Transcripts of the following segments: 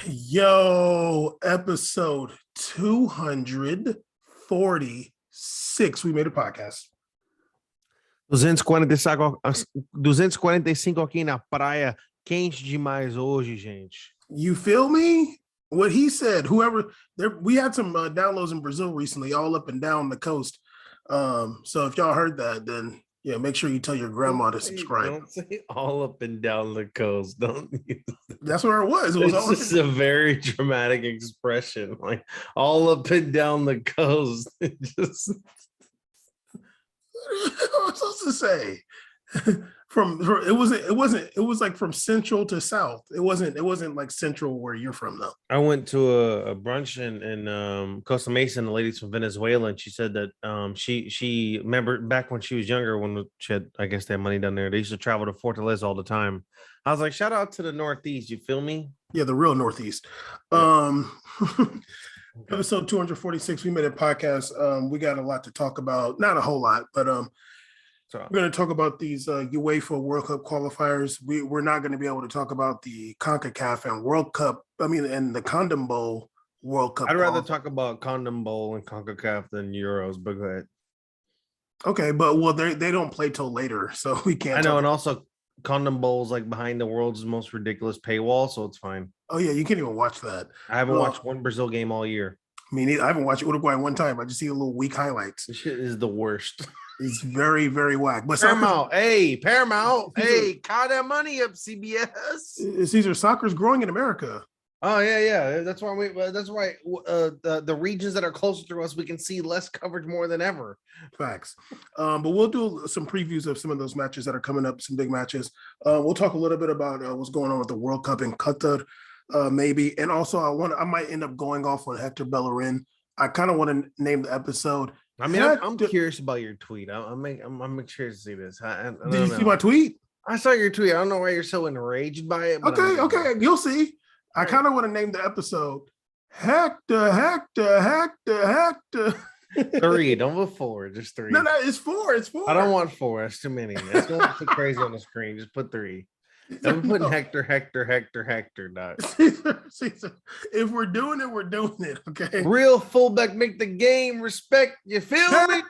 Yo, episode 246. We made a podcast. 245, 245 aqui na praia, quente demais hoje, gente. You feel me? What he said, whoever there, we had some downloads in Brazil recently, all up and down the coast. So if y'all heard that, then yeah, make sure you tell your grandma to subscribe. Don't say all up and down the coast. Don't. That's where it was. It was It's all just a very dramatic expression, like all up and down the coast. Just what am I supposed to say? It was like from central to south. It wasn't like central where you're from though. I went to a brunch in Costa Mesa, and the ladies from Venezuela, and she said that she remember back when she was younger, when she had, I guess they had money down there, they used to travel to Fortaleza all the time. I was like, shout out to the Northeast, you feel me? Yeah, the real Northeast. Episode 246, we made a podcast. We got a lot to talk about, not a whole lot, but we're going to talk about these UEFA World Cup qualifiers. We're not going to be able to talk about the CONCACAF and World Cup. And the CONMEBOL World Cup. I'd rather talk about CONMEBOL and CONCACAF than Euros, but go ahead. Okay, but they don't play till later, so we can't. I know, and also CONMEBOL is like behind the world's most ridiculous paywall, so it's fine. Oh yeah, you can't even watch that. I haven't watched one Brazil game all year. I mean, I haven't watched Uruguay one time. I just see a little weak highlights. This shit is the worst. It's very, very whack. But Paramount, call that money up, CBS. Caesar, soccer's growing in America. Oh yeah. That's why the regions that are closer to us, we can see less coverage more than ever. Facts. But we'll do some previews of some of those matches that are coming up, some big matches. We'll talk a little bit about what's going on with the World Cup in Qatar, maybe. And also, I might end up going off on Hector Bellerin. I kind of want to name the episode. I mean, I'm curious about your tweet. I'm curious to see this. Did you see my tweet? I saw your tweet. I don't know why you're so enraged by it. Okay, you'll see. I kind of want to name the episode Hector. 3, don't put 4, just 3. No, it's 4. It's 4. I don't want 4. That's too many. That's going too crazy on the screen. Just put 3. I'm putting Hector, Doc. Caesar. If we're doing it, we're doing it. Okay. Real fullback make the game respect. You feel me?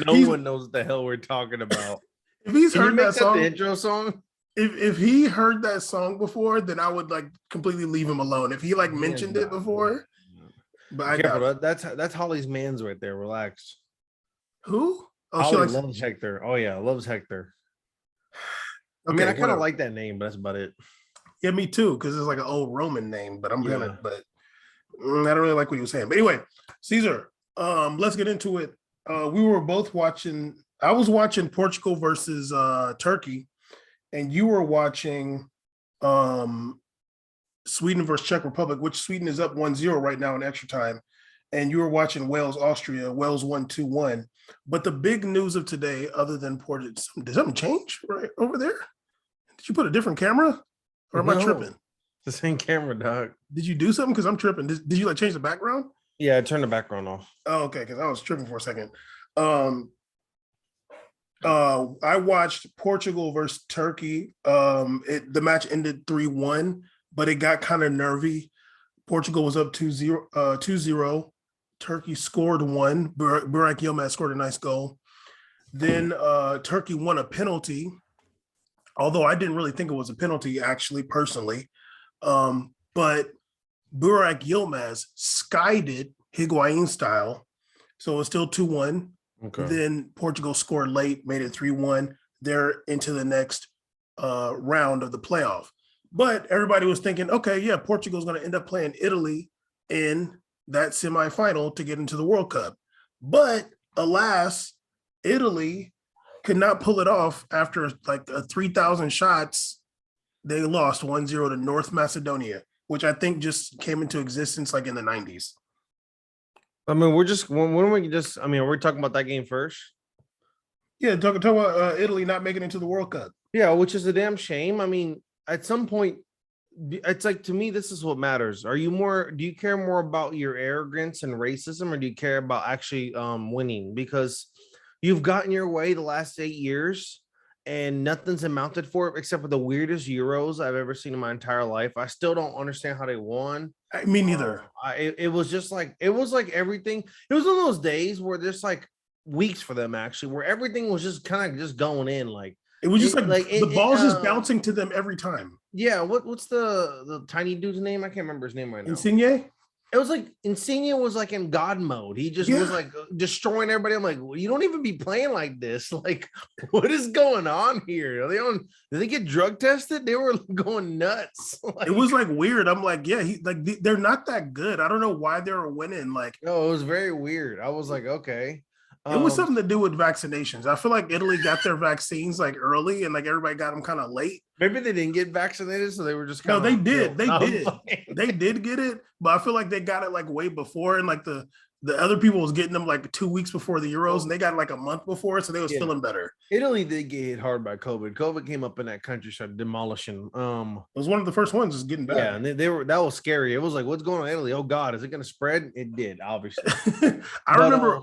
No one knows what the hell we're talking about. If he's heard that song, the intro song. If he heard that song before, then I would like completely leave him alone. If he like mentioned it before, but that's Holly's man's right there. Relax. Who? Oh, Holly loves Hector. Oh yeah, loves Hector. Okay, I mean, I kind of like that name, but that's about it. Yeah, me too, because it's like an old Roman name. But I don't really like what he was saying. But anyway, Caesar, let's get into it. We were both watching. I was watching Portugal versus Turkey, and you were watching Sweden versus Czech Republic, which Sweden is up 1-0 right now in extra time. And you were watching Wales, Austria. Wales won 2-1. But the big news of today, other than Portugal, did something change right over there? Did you put a different camera? Or am I tripping? The same camera, dog. Did you do something? Because I'm tripping. Did you like change the background? Yeah, I turned the background off. Oh, okay, because I was tripping for a second. I watched Portugal versus Turkey. The match ended 3-1, but it got kind of nervy. Portugal was up 2-0. Turkey scored 1. Burak Yilmaz scored a nice goal. Then Turkey won a penalty, although I didn't really think it was a penalty, actually, personally. But Burak Yilmaz skied it Higuain style. So it was still 2-1. Okay. Then Portugal scored late, made it 3-1. They're into the next round of the playoff. But everybody was thinking, okay, yeah, Portugal's going to end up playing Italy in that semifinal to get into the World Cup. But alas, Italy could not pull it off after like 3,000 shots. They lost 1-0 to North Macedonia, which I think just came into existence like in the 90s. I mean, we're talking about that game first? Yeah, talk about Italy not making it into the World Cup. Yeah, which is a damn shame. I mean, at some point, it's like, to me, this is what matters. Do you care more about your arrogance and racism, or do you care about actually winning? Because you've gotten your way the last 8 years, and nothing's amounted for it except for the weirdest Euros I've ever seen in my entire life. I still don't understand how they won. Me neither. It was just like everything. It was one of those days where there's like weeks for them actually, where everything was just kind of just going in. Like it was just the ball's just bouncing to them every time. Yeah, what's the tiny dude's name? I can't remember his name right now. Insigne? It was like Insigne was like in God mode. He just was like destroying everybody. I'm like, well, you don't even be playing like this. Like, what is going on here? Are they on? Did they get drug tested? They were going nuts. Like, it was like weird. I'm like, yeah, they're not that good. I don't know why they were winning. Like, no, it was very weird. I was like, okay. It was something to do with vaccinations. I feel like Italy got their vaccines like early, and like everybody got them kind of late. Maybe they didn't get vaccinated, so they were just kind of. No, they did. They did get it, but I feel like they got it like way before, and like the other people was getting them like 2 weeks before the Euros, and they got it like a month before, so they was feeling better. Italy did get hit hard by COVID. COVID came up in that country, started demolishing. It was one of the first ones, just getting better. Yeah, and they were that was scary. It was like, what's going on in Italy? Oh God, is it going to spread? It did, obviously. I remember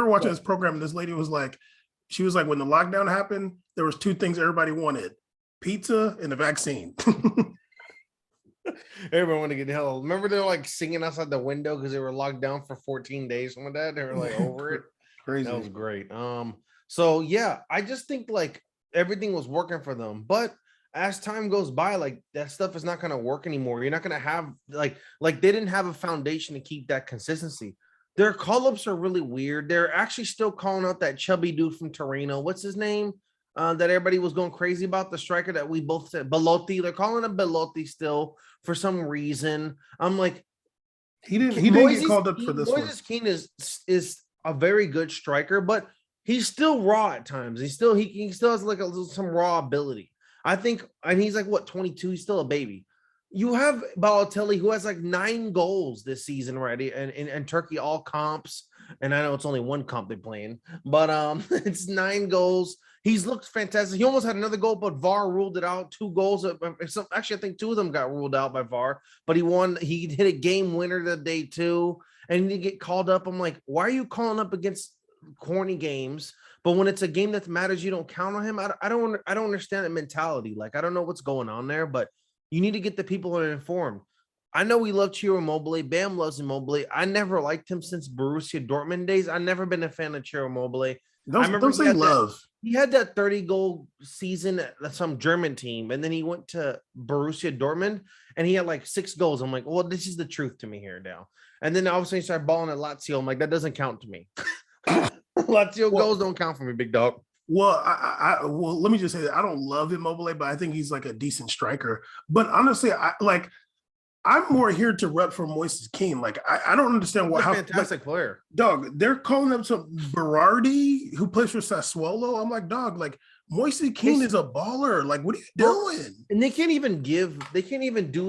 watching this program, and this lady was like, she was like, when the lockdown happened, there was 2 things everybody wanted: pizza and a vaccine. Everyone wanted to get the hell. Remember they're like singing outside the window because they were locked down for 14 days. Some of that they were like over it. Crazy. That was great. So yeah, I just think like everything was working for them, but as time goes by, like that stuff is not going to work anymore. You're not going to have like they didn't have a foundation to keep that consistency. Their call-ups are really weird. They're actually still calling out that chubby dude from Torino. What's his name? That everybody was going crazy about, the striker that we both said, Belotti. They're calling him Belotti still for some reason. I'm like, he didn't get called up for this one. Moises Keane is a very good striker, but he's still raw at times. He still has like some raw ability. I think, and he's like what, 22? He's still a baby. You have Balotelli, who has like 9 goals this season already, and Turkey all comps. And I know it's only one comp they're playing, but it's 9 goals. He's looked fantastic. He almost had another goal, but VAR ruled it out. 2 goals. Actually, I think 2 of them got ruled out by VAR, but he won. He hit a game winner the day too, and he didn't get called up. I'm like, why are you calling up against corny games? But when it's a game that matters, you don't count on him. I don't understand that mentality. Like, I don't know what's going on there, but you need to get the people that are informed. I know we love Ciro Immobile. Bam loves Immobile. I never liked him since Borussia Dortmund days. I've never been a fan of Ciro Immobile. Don't say love. He had that 30-goal season at some German team, and then he went to Borussia Dortmund, and he had like 6 goals. I'm like, well, this is the truth to me here now. And then all of a sudden he started balling at Lazio. I'm like, that doesn't count to me. Lazio goals don't count for me, big dog. Well, well, let me just say that I don't love Immobile, but I think he's like a decent striker. But honestly, I'm more here to rep for Moises Keane. Like, I don't understand how fantastic player. Dog, they're calling up some Berardi who plays for Sassuolo. I'm like, dog, like Moises Keane is a baller. Like, what are you doing? And they can't even do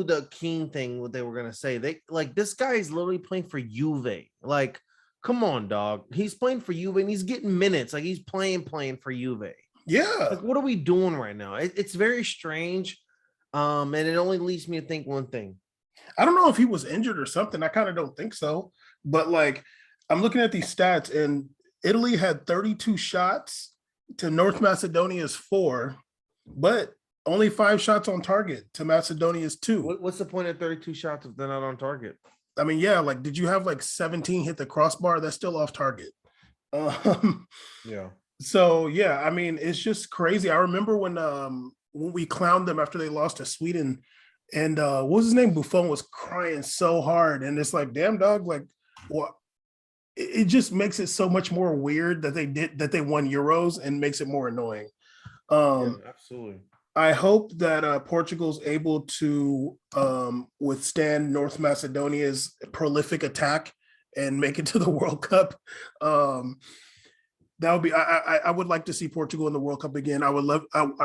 the Keane thing, what they were gonna say. They like, this guy is literally playing for Juve. Like, come on, dog. He's playing for Juve and he's getting minutes. Like, he's playing for Juve. Yeah. Like, what are we doing right now? It's very strange. And it only leads me to think one thing. I don't know if he was injured or something. I kind of don't think so. But like, I'm looking at these stats, and Italy had 32 shots to North Macedonia's 4, but only 5 shots on target to Macedonia's 2. What's the point of 32 shots if they're not on target? I mean, yeah, like, did you have like 17 hit the crossbar? That's still off target. Yeah. So yeah, I mean, it's just crazy. I remember when we clowned them after they lost to Sweden, and what was his name? Buffon was crying so hard, and it's like, damn, dog, like, what? It just makes it so much more weird that they won Euros, and makes it more annoying. Yeah, absolutely. I hope that Portugal's able to withstand North Macedonia's prolific attack and make it to the World Cup. That would be. I would like to see Portugal in the World Cup again. I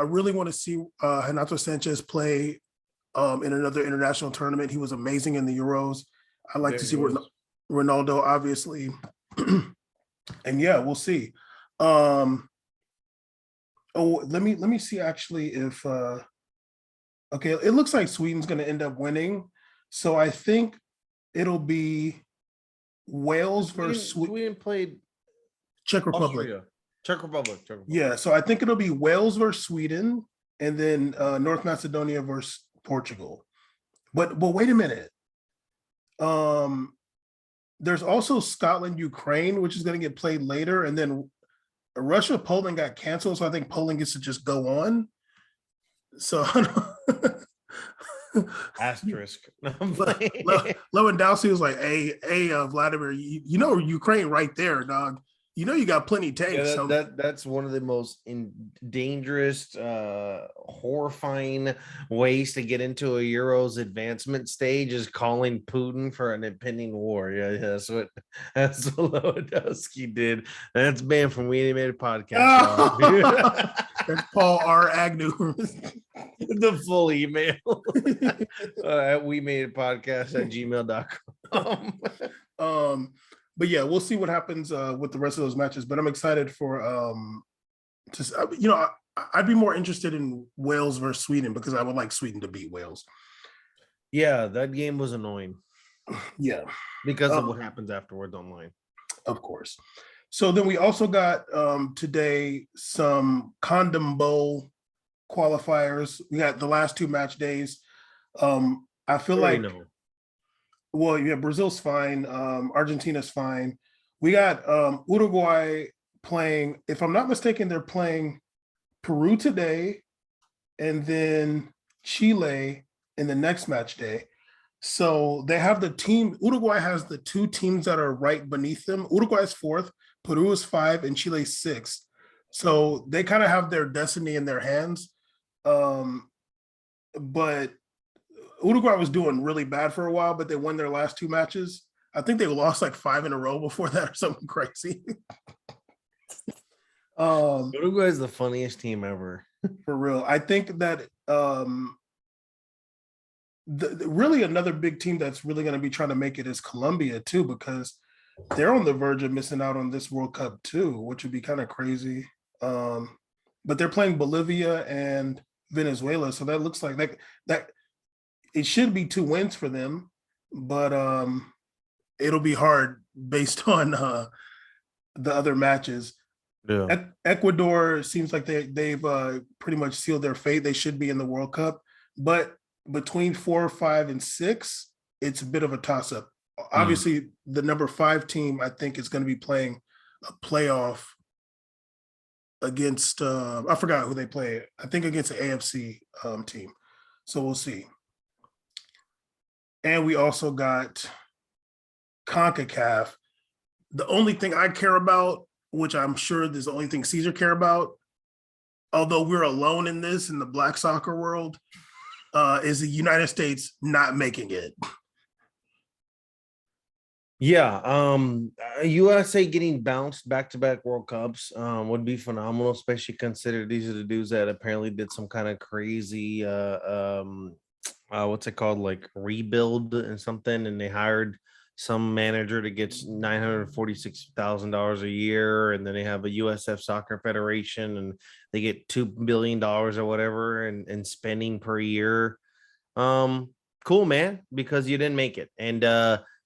really want to see Renato Sanchez play in another international tournament. He was amazing in the Euros. I like to see Ronaldo, obviously, and yeah, we'll see. Let me see actually if okay, it looks like Sweden's going to end up winning, so I think it'll be Wales versus Sweden played Czech Republic. Czech Republic. Czech Republic. Yeah, so I think it'll be Wales versus Sweden, and then North Macedonia versus Portugal. But wait a minute. There's also Scotland, Ukraine, which is going to get played later, and then Russia, Poland got canceled, so I think Poland gets to just go on. So Asterisk. Lewandowski was like, "Hey, Vladimir, you know Ukraine right there, dog. You know you got plenty tanks." Yeah, that's one of the most dangerous, horrifying ways to get into a Euros advancement stage is calling Putin for an impending war. Yeah, that's what Lewandowski did. That's banned from We Made a Podcast. That's Paul R. Agnew. The full email at we made a podcast at gmail.com. But yeah, we'll see what happens with the rest of those matches. But I'm excited for I'd be more interested in Wales versus Sweden because I would like Sweden to beat Wales. Yeah, that game was annoying. Yeah, because of what happens afterwards online. Of course. So then we also got today some CONMEBOL qualifiers. We got the last 2 match days. I feel like. Well, yeah, Brazil's fine. Argentina's fine. We got Uruguay playing, if I'm not mistaken, they're playing Peru today and then Chile in the next match day. So they have the team. Uruguay has the 2 teams that are right beneath them. Uruguay is 4th, Peru is 5, and Chile 6th. So they kind of have their destiny in their hands. But Uruguay was doing really bad for a while, but they won their last 2 matches. I think they lost like 5 in a row before that or something crazy. Uruguay is the funniest team ever. For real. I think that really another big team that's really going to be trying to make it is Colombia too, because they're on the verge of missing out on this World Cup too, which would be kind of crazy. But they're playing Bolivia and Venezuela, so that looks like that it should be 2 wins for them, but it'll be hard based on the other matches. Yeah. Ecuador seems like they've pretty much sealed their fate. They should be in the World Cup, but between 4, 5, and 6, it's a bit of a toss-up. Obviously, the number 5 team, I think, is going to be playing a playoff against I forgot who they play. I think against the AFC team. So we'll see. And we also got CONCACAF. The only thing I care about, which I'm sure is the only thing Caesar care about, although we're alone in this in the black soccer world, is the United States not making it. Yeah, USA getting bounced back-to-back World Cups would be phenomenal, especially considered these are the dudes that apparently did some kind of crazy what's it called, like rebuild and something, and they hired some manager that gets $946,000 a year, and then they have a USF Soccer Federation, and they get $2 billion or whatever and spending per year. Cool, man, because you didn't make it, and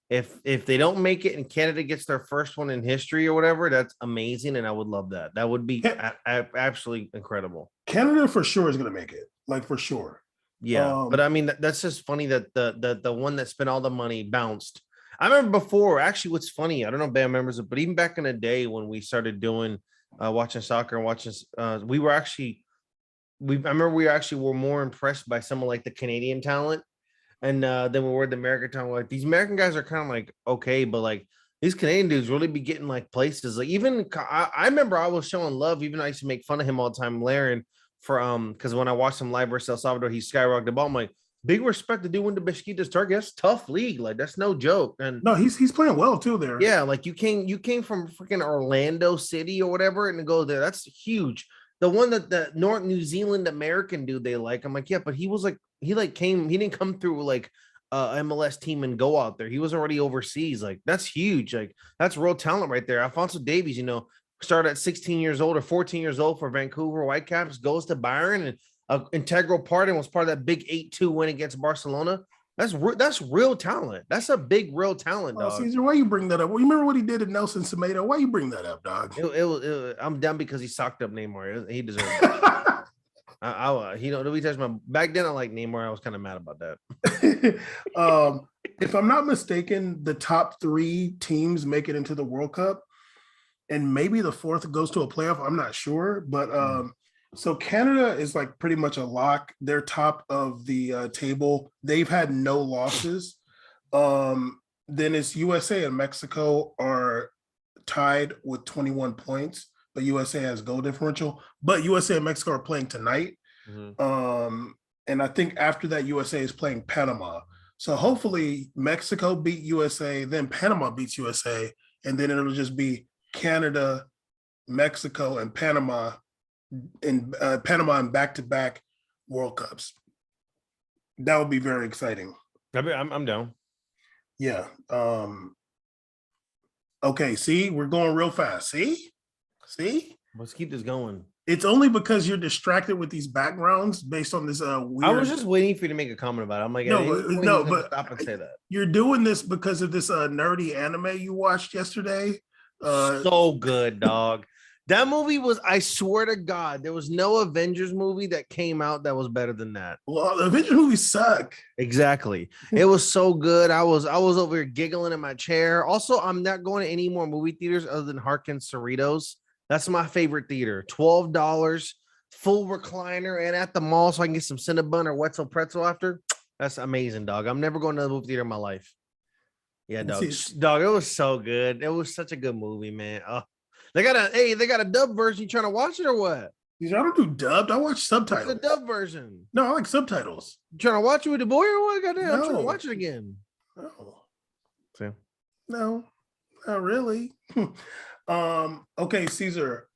if they don't make it and Canada gets their first one in history or whatever, that's amazing, and I would love that. That would be absolutely incredible. Canada for sure is going to make it, like for sure. Yeah, but I mean that's just funny that the one that spent all the money bounced. I remember before. Actually, what's funny, I don't know if Bam remembers it, but even back in the day when we started doing watching soccer and watching, I remember we actually were more impressed by some of like the Canadian talent, and then we were the American talent. Like these American guys are kind of like okay, but like these Canadian dudes really be getting like places. Like even I remember I was showing love. Even I used to make fun of him all the time, Bellerin, for because when I watched him live versus El Salvador, he skyrocketed the ball. I'm like, big respect to do when the Besiktas Turkey. That's tough league. Like that's no joke. And no, he's playing well too there. Yeah, like you came from freaking Orlando City or whatever and to go there. That's huge. The one that the North New Zealand American dude they like. I'm like, yeah, but he was like he didn't come through like MLS team and go out there. He was already overseas. Like that's huge. Like that's real talent right there. Alphonso Davies, started at 16 years old or 14 years old for Vancouver Whitecaps, goes to Bayern and an integral part and was part of that big 8-2 win against Barcelona. That's real talent. That's a big real talent, Oh, dog. Caesar, why you bring that up? Well, you remember what he did to Nelson Semedo? Why you bring that up, dog? I'm done because he socked up Neymar. He deserved it. He don't we touch my back then. I like Neymar. I was kind of mad about that. If I'm not mistaken, the top 3 teams make it into the World Cup, and maybe the 4th goes to a playoff. I'm not sure, but so Canada is like pretty much a lock. They're top of the table. They've had no losses. Then it's USA and Mexico are tied with 21 points, but USA has goal differential. But USA and Mexico are playing tonight. And I think after that, USA is playing Panama. So hopefully Mexico beat USA, then Panama beats USA, and then it'll just be Canada, Mexico, and Panama in back-to-back World Cups. That would be very exciting. I'm down. Yeah. Okay, see, we're going real fast. See? Let's keep this going. It's only because you're distracted with these backgrounds based on this weird. I was just waiting for you to make a comment about it. I'm like, but stop and say that. You're doing this because of this nerdy anime you watched yesterday. So good, dog. That movie was, I swear to God, there was no Avengers movie that came out that was better than that. Well, the Avengers movies suck. Exactly. It was so good. I was over here giggling in my chair. Also, I'm not going to any more movie theaters other than Harkins Cerritos. That's my favorite theater. $12, full recliner, and at the mall so I can get some Cinnabon or Wetzel pretzel after. That's amazing, dog. I'm never going to another movie theater in my life. Yeah, dog. Dog, it was so good. It was such a good movie, man. Oh, they got a dub version. You trying to watch it or what? I don't do dubbed. I watch subtitles. It's a dub version. No, I like subtitles. You trying to watch it with the boy or what? Goddamn, I'm trying to watch it again. No. See? No, not really. Okay, Caesar,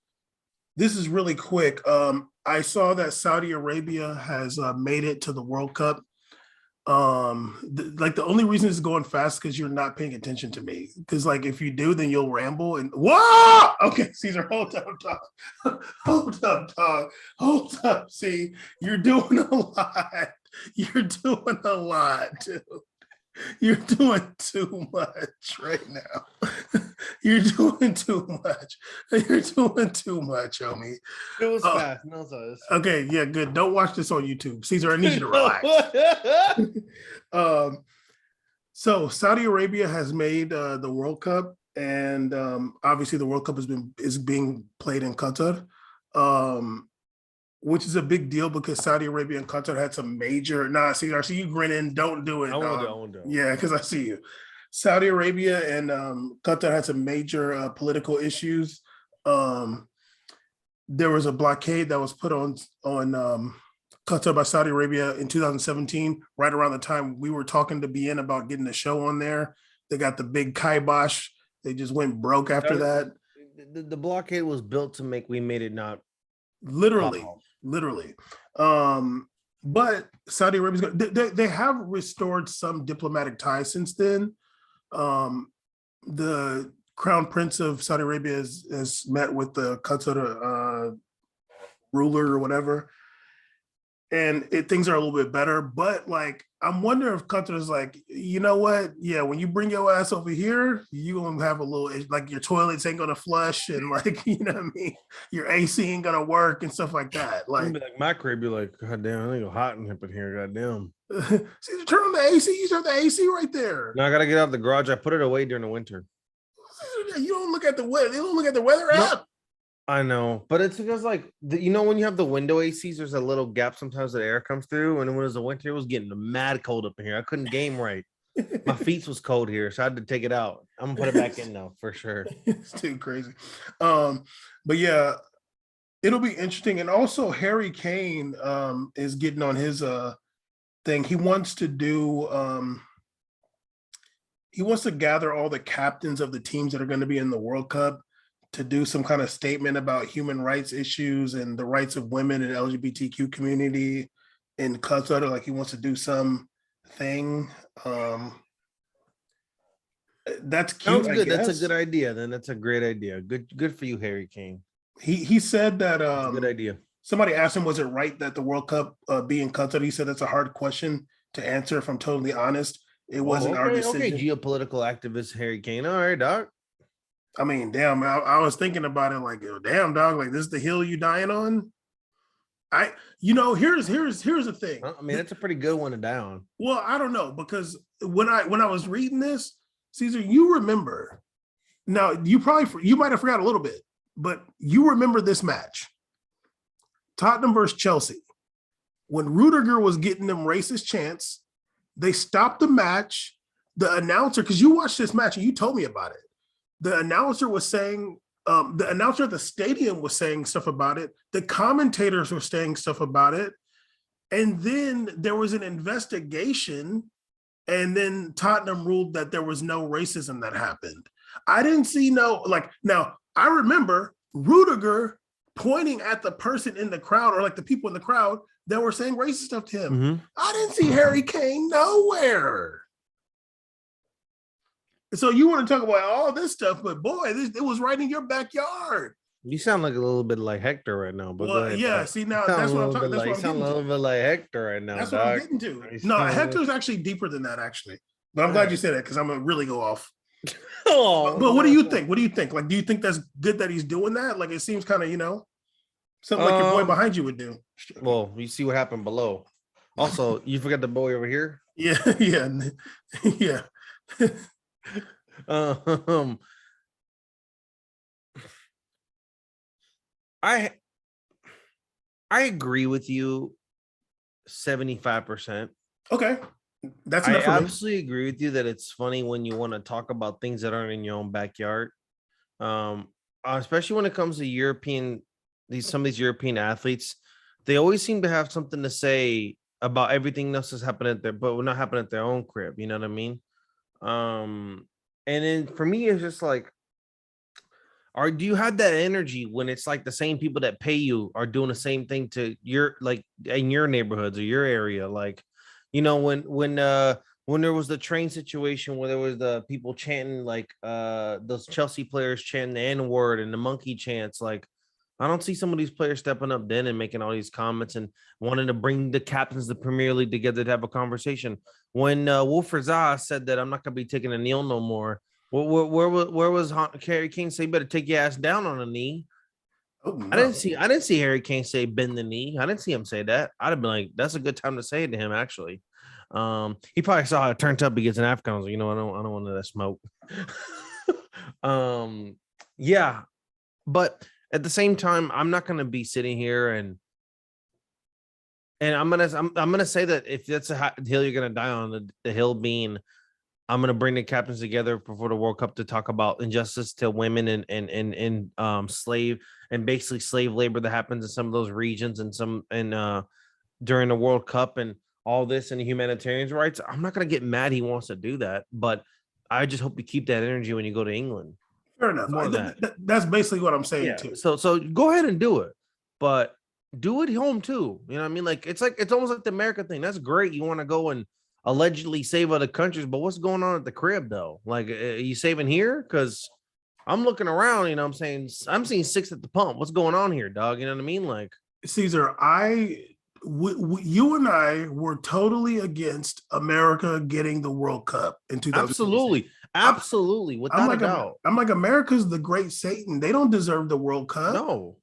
this is really quick. I saw that Saudi Arabia has made it to the World Cup. Like the only reason it's going fast because you're not paying attention to me. Because like if you do, then you'll ramble and whoa. Okay, Caesar, hold up, dog. Hold up. See, you're doing a lot. You're doing a lot, dude. You're doing too much right now. You're doing too much. You're doing too much, homie. It was fast. No, okay, yeah, good. Don't watch this on YouTube. Caesar, I need you to relax. So Saudi Arabia has made the World Cup, and obviously the World Cup is being played in Qatar. Which is a big deal because Saudi Arabia and Qatar had some major. I see you grinning. Don't do it. I won't do it. Yeah, because I see you. Saudi Arabia and Qatar had some major political issues. There was a blockade that was put on Qatar by Saudi Arabia in 2017, right around the time we were talking to BN about getting the show on there. They got the big kibosh. They just went broke after that. The blockade was built to make We Made It not literally. But Saudi Arabia, they have restored some diplomatic ties since then. The Crown Prince of Saudi Arabia has met with the Qatar ruler or whatever, and things are a little bit better. But like, I'm wondering if Qatar is like, you know what? Yeah, when you bring your ass over here, you're gonna have a little, like your toilets ain't gonna flush, and like, you know what I mean, your AC ain't gonna work and stuff like that. Like my crib, be like, God damn, I ain't hot in here. God damn. See, turn on the AC. You have the AC right there. No, I gotta get out of the garage. I put it away during the winter. You don't look at the weather. They don't look at the weather app. I know, but it's because like when you have the window ACs, there's a little gap sometimes that air comes through, and when it was the winter, it was getting mad cold up in here. I couldn't game right. My feet was cold here, so I had to take it out. I'm gonna put it back in now for sure. It's too crazy. But yeah, it'll be interesting. And also Harry Kane is getting on his thing. He wants to do he wants to gather all the captains of the teams that are going to be in the World Cup to do some kind of statement about human rights issues and the rights of women and LGBTQ community in Qatar. Like he wants to do some thing. That's cute. Sounds good. That's a good idea. Then that's a great idea. Good for you, Harry Kane. He said that good idea. Somebody asked him, was it right that the World Cup be in Qatar? He said that's a hard question to answer. If I'm totally honest, it Oh, wasn't our okay. decision. Geopolitical activist Harry Kane. All right, doc. I mean, damn, I was thinking about it like, damn, dog, like this is the hill you dying on. Here's the thing. I mean, it's a pretty good one to down. Well, I don't know, because when I was reading this, Caesar, you remember. Now, you might have forgot a little bit, but you remember this match. Tottenham versus Chelsea. When Rudiger was getting them racist chants, they stopped the match. The announcer, because you watched this match and you told me about it. The announcer was saying, the announcer at the stadium was saying stuff about it. The commentators were saying stuff about it. And then there was an investigation, and then Tottenham ruled that there was no racism that happened. I didn't see now, I remember Rudiger pointing at the person in the crowd, or like the people in the crowd that were saying racist stuff to him. Mm-hmm. I didn't see Harry Kane nowhere. So you want to talk about all this stuff, but boy, it was right in your backyard. You sound like a little bit like Hector right now. But well, yeah, see, now that's what I'm talking about. You sound a little bit like Hector right now. That's what I'm getting to. No, Hector's actually deeper than that, actually. But I'm glad you said that, because I'm going to really go off. But what do you think? What do you think? Like, do you think that's good that he's doing that? Like, it seems kind of, something like your boy behind you would do. Well, you see what happened below. Also, you forgot the boy over here? Yeah, yeah. I agree with you 75%. Okay. That's enough. I absolutely agree with you that it's funny when you want to talk about things that aren't in your own backyard. Especially when it comes to some of these European athletes, they always seem to have something to say about everything else that's happening but not happening at their own crib. You know what I mean? And then for me, it's just like, do you have that energy when it's like the same people that pay you are doing the same thing to your, like, in your neighborhoods or your area? Like, when there was the train situation where there was the people chanting, like, those Chelsea players chanting the N-word and the monkey chants, like, I don't see some of these players stepping up then and making all these comments and wanting to bring the captains of the Premier League together to have a conversation. When Wilfried Zaha said that I'm not going to be taking a kneel no more, where was Harry Kane say, better take your ass down on a knee? Oh, no. I didn't see Harry Kane say bend the knee. I didn't see him say that. I'd have been like, that's a good time to say it to him, actually. He probably saw how it turned up against an African. I was like, I don't want that smoke. Yeah, but at the same time, I'm not going to be sitting here and I'm gonna say that if that's a hill you're going to die on, the hill being, I'm going to bring the captains together before the World Cup to talk about injustice to women and slave and basically slave labor that happens in some of those regions and during the World Cup and all this and humanitarian rights. I'm not going to get mad he wants to do that, but I just hope you keep that energy when you go to England. Fair enough. That's basically what I'm saying too. So go ahead and do it, but do it home too. You know what I mean? Like, it's almost like the America thing. That's great. You want to go and allegedly save other countries, but what's going on at the crib though? Like, are you saving here? Because I'm looking around, I'm saying I'm seeing 6 at the pump. What's going on here, dog? You know what I mean? Like, Caesar, you and I were totally against America getting the World Cup in 2000. Absolutely, without a doubt. I'm like, America's the great Satan. They don't deserve the World Cup. No.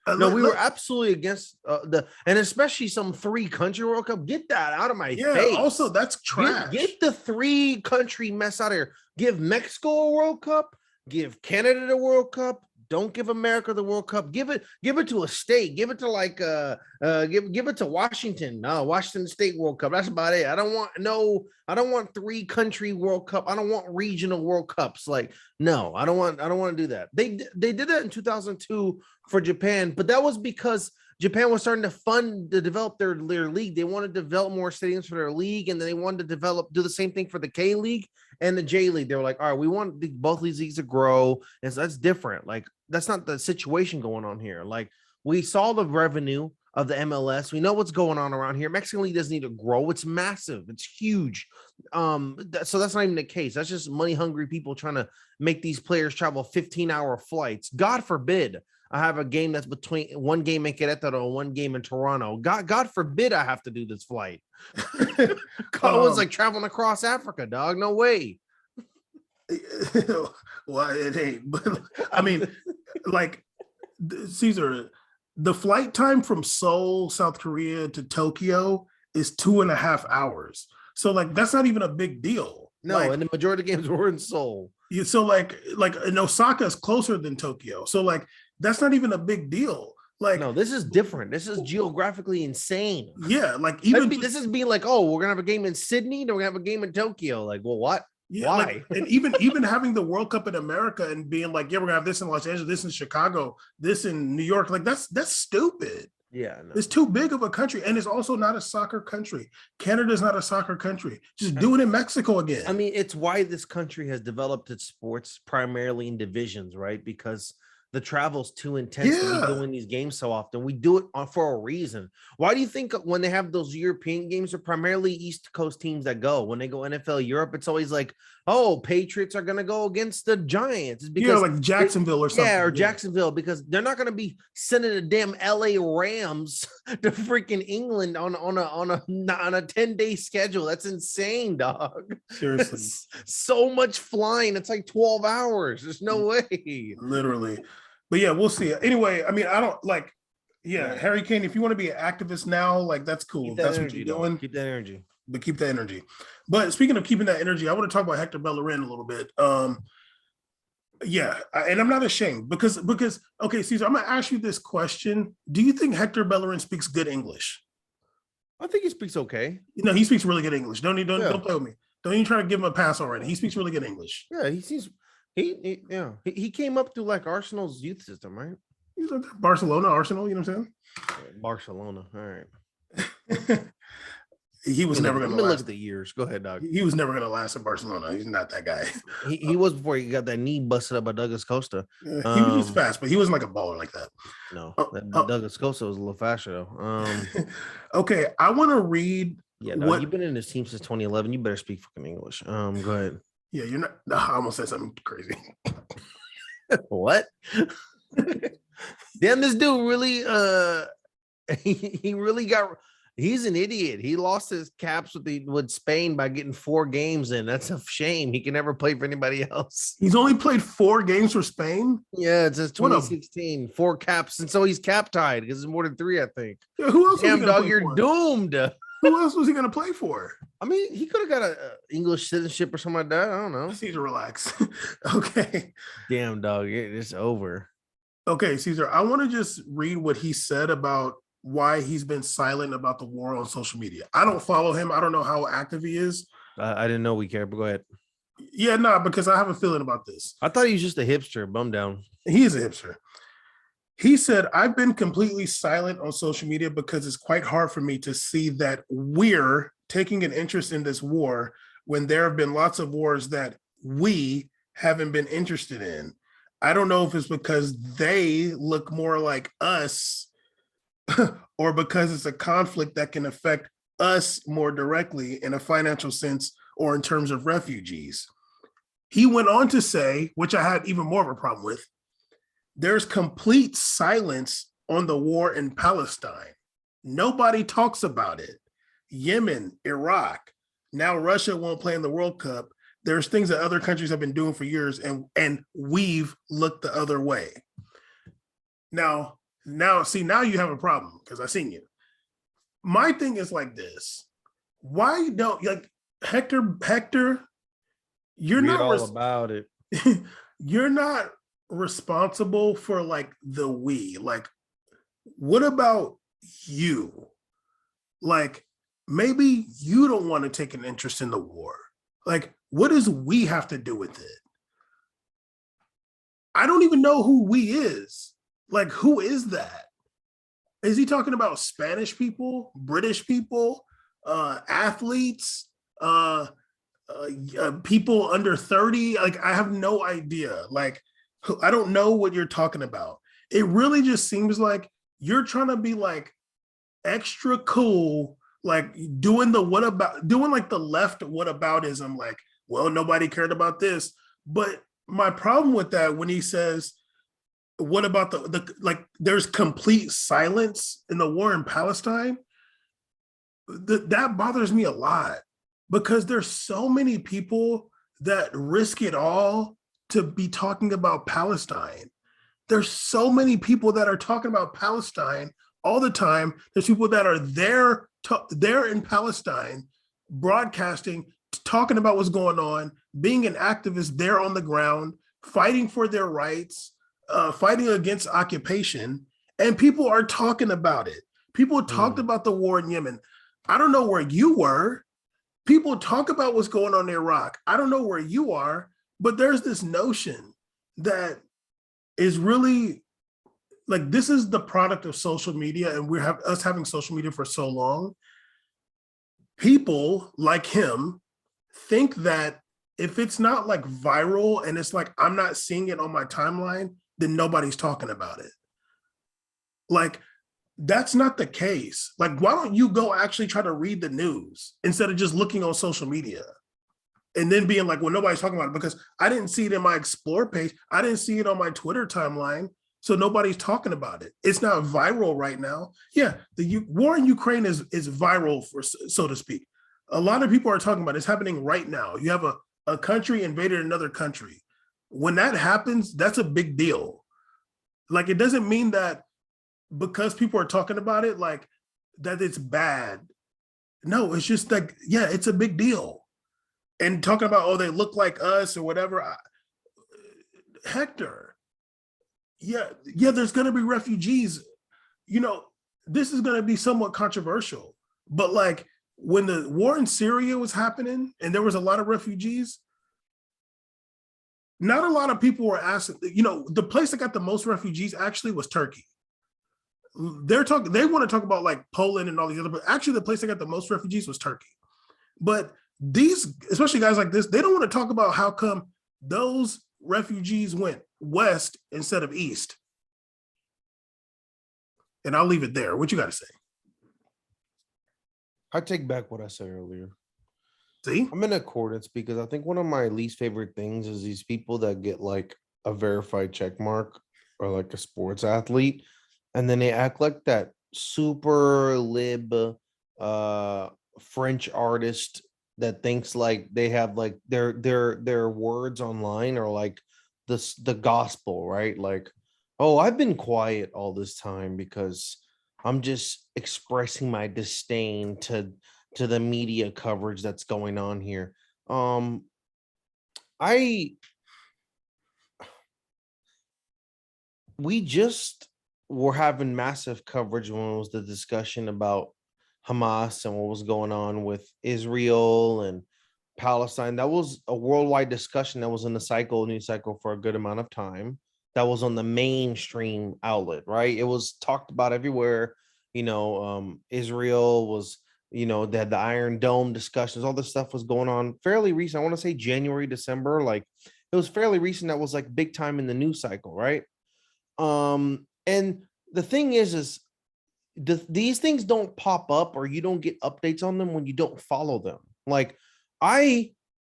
We were absolutely against and especially some 3-country World Cup. Get that out of my face. Also, that's trash. Get the 3-country mess out of here. Give Mexico a World Cup. Give Canada the World Cup. Don't give America the World Cup. Give it to a state. Give it to give it to Washington. No, Washington State World Cup. That's about it. I don't want 3-country World Cup. I don't want regional World Cups. Like, no, I don't want to do that. They did that in 2002 for Japan, but that was because Japan was starting to develop their league. They wanted to develop more stadiums for their league, and then they wanted to do the same thing for the K League and the J League. They were like, all right, we want both these leagues to grow, and so that's different. Like, that's not the situation going on here. Like, we saw the revenue of the MLS. We know what's going on around here. Mexican League doesn't need to grow. It's massive. It's huge. So that's not even the case. That's just money hungry people trying to make these players travel 15-hour flights. God forbid I have a game that's between one game in Querétaro and one game in Toronto. God forbid I have to do this flight. I was like traveling across Africa, dog. No way. Well, it ain't. But I mean, like, Caesar, the flight time from Seoul, South Korea to Tokyo is 2.5 hours. So like that's not even a big deal. No, like, and the majority of games were in Seoul. So like in Osaka is closer than Tokyo. So like that's not even a big deal. Like no, this is different. This is geographically insane. Yeah, like even this is being like, oh, we're gonna have a game in Sydney, then we're gonna have a game in Tokyo. Like, well, what? Yeah, why? Like, and even having the World Cup in America and being like, yeah, we're gonna have this in Los Angeles, this in Chicago, this in New York. Like that's stupid. Yeah, no. It's too big of a country, and it's also not a soccer country. Canada's not a soccer country. Just do it in Mexico again. I mean, it's why this country has developed its sports primarily in divisions, right? Because the travel's too intense to be doing these games so often. We do it for a reason. Why do you think when they have those European games, are primarily East Coast teams that go? When they go NFL Europe, it's always like, oh, Patriots are going to go against the Giants. It's because like Jacksonville or something. Yeah, or Jacksonville, because they're not going to be sending the damn LA Rams to freaking England on a 10-day schedule. That's insane, dog. Seriously. So much flying. It's like 12 hours. There's no way. Literally. But yeah, we'll see. Anyway, I mean, I don't like, Harry Kane, if you want to be an activist now, like that's cool. That's what you're doing. Keep that energy. But keep that energy. But speaking of keeping that energy, I want to talk about Hector Bellerin a little bit. And I'm not ashamed because okay, Caesar, I'm gonna ask you this question. Do you think Hector Bellerin speaks good English? I think he speaks okay. No, he speaks really good English. Don't play with me. Don't even try to give him a pass already. He speaks really good English. Yeah, he seems he came up through like Arsenal's youth system, right? He's like Barcelona, Arsenal, you know what I'm saying? Barcelona. All right. He was never going to last. Look at the years. Go ahead, dog. He was never going to last in Barcelona. He's not that guy. He was before he got that knee busted up by Douglas Costa. He was just fast, but he wasn't like a baller like that. No, Douglas Costa was a little faster though. Okay, I want to read. Yeah, no, you've been in this team since 2011. You better speak fucking English. Go ahead. Yeah, you're not. No, I almost said something crazy. What? Damn, this dude really. He really got. He's an idiot. He lost his caps with Spain by getting 4 games in. That's a shame. He can never play for anybody else. He's only played 4 games for Spain? Yeah, it says 2016. 4 caps. And so he's cap tied because it's more than 3, I think. Yeah, who else? Damn, dog, you're doomed. Who else was he going to play for? I mean, he could have got a English citizenship or something like that. I don't know. Caesar, relax. Okay. Damn, dog, it's over. Okay, Caesar, I want to just read what he said about why he's been silent about the war on social media. I don't follow him. I don't know how active he is. I didn't know we cared, but go ahead. Yeah, no, because I have a feeling about this. I thought he was just a hipster, bum down. He is a hipster. He said, I've been completely silent on social media because it's quite hard for me to see that we're taking an interest in this war when there have been lots of wars that we haven't been interested in. I don't know if it's because they look more like us or because it's a conflict that can affect us more directly in a financial sense or in terms of refugees. He went on to say, which I had even more of a problem with, there's complete silence on the war in Palestine. Nobody talks about it. Yemen, Iraq, now Russia won't play in the World Cup. There's things that other countries have been doing for years, and we've looked the other way. Now you have a problem because I've seen you. My thing is like this. Why don't Hector, you're Read not all about it. You're not responsible for like the we. Like, what about you? Like, maybe you don't want to take an interest in the war. Like, what does we have to do with it? I don't even know who we is. Like, who is that? Is he talking about Spanish people, British people, athletes, people under 30? Like, I have no idea. Like, I don't know what you're talking about. It really just seems like you're trying to be like extra cool, like doing like the left whataboutism, like, well, nobody cared about this. But my problem with that when he says what about the like? There's complete silence in the war in Palestine. That bothers me a lot because there's so many people that risk it all to be talking about Palestine. There's so many people that are talking about Palestine all the time. There's people that are there in Palestine, broadcasting, talking about what's going on, being an activist there on the ground, fighting for their rights, fighting against occupation, and people are talking about it. People talked about the war in Yemen. I don't know where you were. People talk about what's going on in Iraq. I don't know where you are, but there's this notion that is really like, this is the product of social media, and us having social media for so long. People like him think that if it's not like viral and it's like, I'm not seeing it on my timeline, then nobody's talking about it. Like, that's not the case. Like, why don't you go actually try to read the news instead of just looking on social media and then being like, well, nobody's talking about it because I didn't see it in my Explore page. I didn't see it on my Twitter timeline. So nobody's talking about it. It's not viral right now. Yeah, the war in Ukraine is viral, for so to speak. A lot of people are talking about it. It's happening right now. You have a country invaded another country. When that happens, that's a big deal. Like, it doesn't mean that because people are talking about it, like, that it's bad. No, it's just like, yeah, it's a big deal. And talking about, oh, they look like us or whatever. Hector, yeah, there's going to be refugees. You know, this is going to be somewhat controversial, but like, when the war in Syria was happening and there was a lot of refugees, not a lot of people were asking, you know, the place that got the most refugees actually was Turkey. They want to talk about like Poland and all these other, but actually the place that got the most refugees was Turkey. But these, especially guys like this, they don't want to talk about how come those refugees went west instead of east. And I'll leave it there. What you got to say? I take back what I said earlier. See? I'm in accordance because I think one of my least favorite things is these people that get like a verified check mark or like a sports athlete, and then they act like that super lib French artist that thinks like they have like their words online are like the gospel, right? Like, oh, I've been quiet all this time because I'm just expressing my disdain to the media coverage that's going on here. We just were having massive coverage when it was the discussion about Hamas and what was going on with Israel and Palestine. That was a worldwide discussion that was in the news cycle for a good amount of time. That was on the mainstream outlet, right? It was talked about everywhere. Israel was, they had the Iron Dome discussions, all this stuff was going on fairly recent. I want to say January, December, like it was fairly recent. That was like big time in the news cycle, right? And the thing is these things don't pop up or you don't get updates on them when you don't follow them. Like I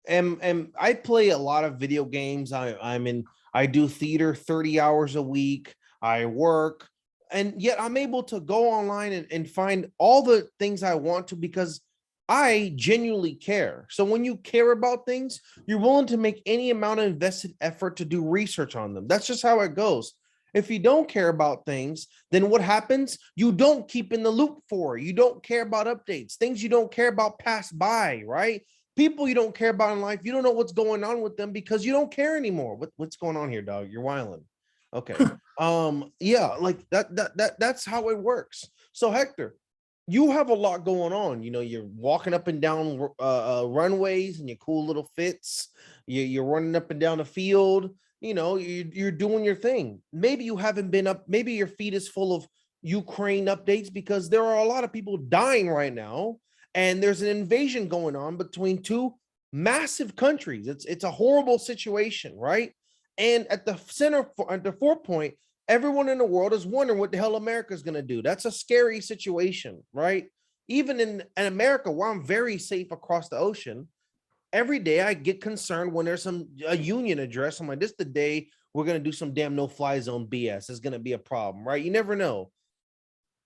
play a lot of video games. I do theater 30 hours a week. I work, and yet I'm able to go online and find all the things I want to because I genuinely care. So when you care about things, you're willing to make any amount of invested effort to do research on them. That's just how it goes. If you don't care about things, then what happens? You don't keep in the loop for it. You don't care about updates. Things you don't care about pass by, right? People you don't care about in life, you don't know what's going on with them because you don't care anymore. What's going on here, dog? You're wilding. Okay. Yeah, like that's how it works. So Hector, you have a lot going on. You're walking up and down runways and your cool little fits. You're running up and down the field. You're doing your thing. Maybe you haven't been up. Maybe your feed is full of Ukraine updates because there are a lot of people dying right now. And there's an invasion going on between two massive countries. It's a horrible situation, right? And at the forepart, everyone in the world is wondering what the hell America is going to do. That's a scary situation, right? Even in America, where I'm very safe across the ocean, every day I get concerned when there's a union address. I'm like, this is the day we're going to do some damn no-fly zone BS. It's going to be a problem, right? You never know.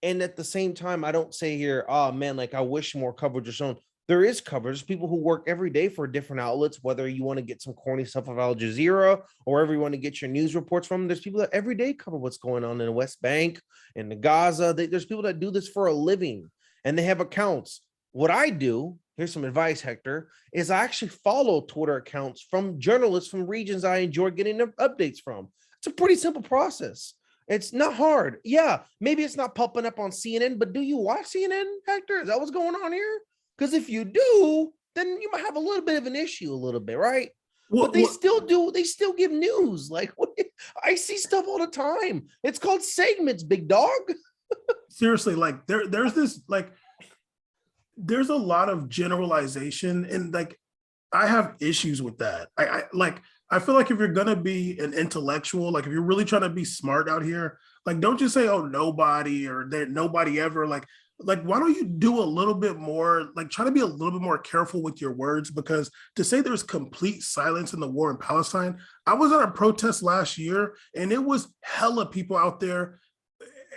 And at the same time, I don't say here, oh man, like I wish more coverage was shown. There is coverage. There's people who work every day for different outlets, whether you want to get some corny stuff of Al Jazeera or wherever you want to get your news reports from. There's people that every day cover what's going on in the West Bank and the Gaza. There's people that do this for a living and they have accounts. What I do, here's some advice, Hector, is I actually follow Twitter accounts from journalists from regions I enjoy getting updates from. It's a pretty simple process. It's not hard. Yeah, maybe it's not popping up on CNN, but do you watch CNN, Hector? Is that what's going on here? Because if you do, then you might have a little bit of an issue, a little bit, right? But they still do. They still give news. Like I see stuff all the time. It's called segments, big dog. Seriously, like there's this like there's a lot of generalization, and like I have issues with that. I feel like if you're gonna be an intellectual, like if you're really trying to be smart out here, like don't just say, oh, nobody or that nobody ever, like why don't you do a little bit more, like try to be a little bit more careful with your words, because to say there's complete silence in the war in Palestine, I was at a protest last year and it was hella people out there.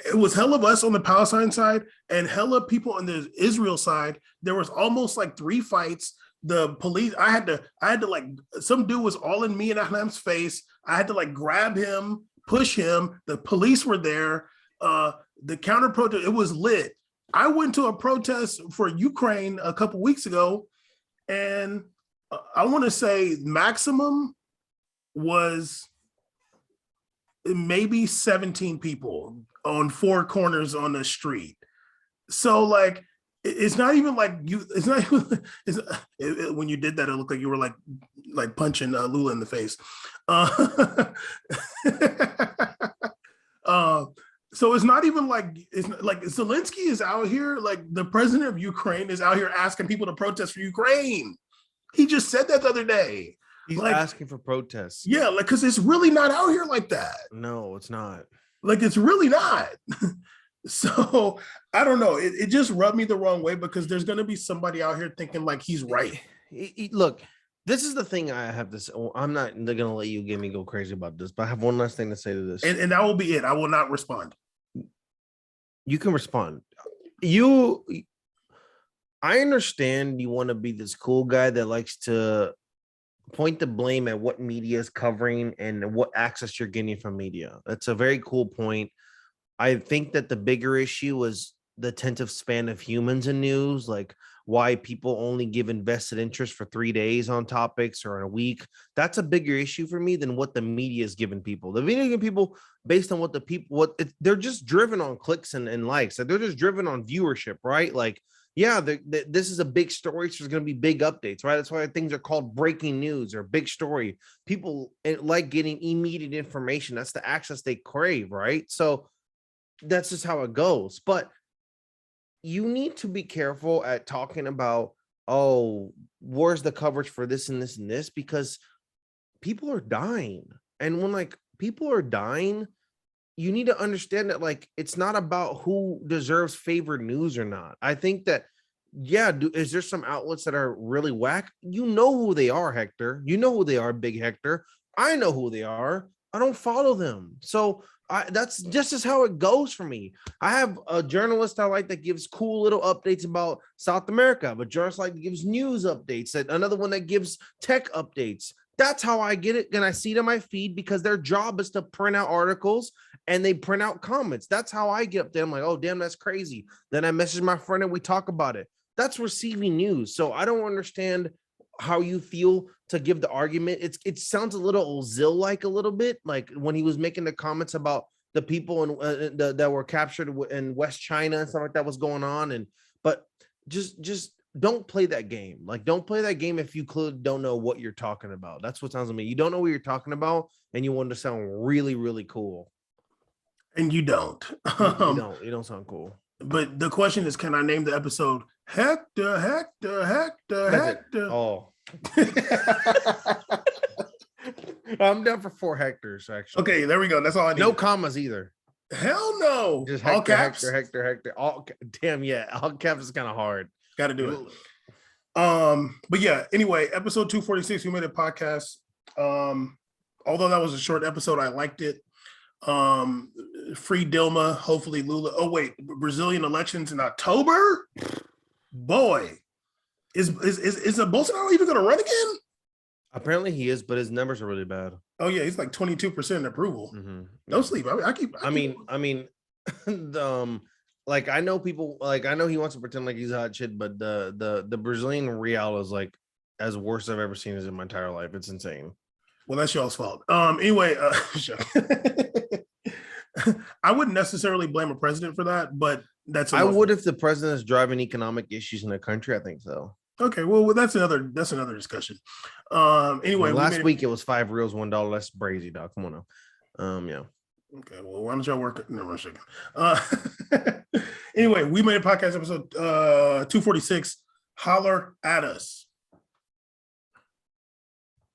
It was hella of us on the Palestine side and hella people on the Israel side. There was almost like 3 fights. The police, I had to like, some dude was all in me and Ahlam's face. I had to like grab him, push him. The police were there. The counter protest, it was lit. I went to a protest for Ukraine a couple weeks ago, and I want to say maximum was maybe 17 people on 4 corners on the street. So like, it's not even like you. It's not even. When you did that, it looked like you were like punching Lula in the face. So it's not even like it's like Zelensky is out here. Like the president of Ukraine is out here asking people to protest for Ukraine. He just said that the other day. He's like, asking for protests. Yeah, like because it's really not out here like that. No, it's not. Like it's really not. So I don't know. It just rubbed me the wrong way because there's going to be somebody out here thinking like he's right. Look, this is the thing I have to say. I'm not going to let you get me go crazy about this, but I have one last thing to say to this. And that will be it. I will not respond. You can respond. I understand you want to be this cool guy that likes to point the blame at what media is covering and what access you're getting from media. That's a very cool point. I think that the bigger issue is the attentive span of humans in news, like why people only give invested interest for 3 days on topics or in a week. That's a bigger issue for me than what the media is giving people. The media giving people based on they're just driven on clicks and likes. They're just driven on viewership, right? Like, yeah, this is a big story, so there's going to be big updates, right? That's why things are called breaking news or big story. People like getting immediate information. That's the access they crave, right? So that's just how it goes. But you need to be careful at talking about, oh, where's the coverage for this and this and this, because people are dying. And when like people are dying, you need to understand that like it's not about who deserves favored news or not. I think that, yeah, is there some outlets that are really whack? You know who they are, Hector. You know who they are, Big Hector. I know who they are. I don't follow them. So that's just as how it goes for me. I have a journalist I like that gives cool little updates about South America, but journalist like gives news updates, and another one that gives tech updates. That's how I get it. And I see it on my feed because their job is to print out articles and they print out comments. That's how I get up there. I'm like, oh, damn, that's crazy. Then I message my friend and we talk about it. That's receiving news. So I don't understand how you feel to give the argument. It sounds a little Ozil-like a little bit, like when he was making the comments about the people that were captured in West China and stuff like that was going on. But just don't play that game. Like, don't play that game if you don't know what you're talking about. That's what sounds to me. You don't know what you're talking about, and you want to sound really, really cool. And you don't. You don't sound cool. But the question is, can I name the episode Hector? Oh. I'm down for 4 Hectors, actually. Okay, there we go. That's all I need. No commas either. Hell no. Just all Hector, caps. Hector. Damn, yeah. All caps is kind of hard. Got to do it. But yeah, anyway, episode 246, we made a podcast. although that was a short episode, I liked it. Free Dilma, hopefully Lula. Oh wait, Brazilian elections in October. Boy, is Bolsonaro even going to run again? Apparently he is, but his numbers are really bad. Oh yeah, he's like 22% approval. Don't sleep. I mean, like I know people, like I know he wants to pretend like he's hot shit, but the Brazilian real is like as worst I've ever seen in my entire life. It's insane. Well, that's y'all's fault. Anyway, I wouldn't necessarily blame a president for that, but I would if the president is driving economic issues in the country. I think so. Okay, well, that's another discussion. Anyway, last week it was $5 $1. That's brazy, dog. Come on now. Yeah. Okay, well, why don't y'all work? No, I'm shaking. Anyway, we made a podcast episode 246. Holler at us.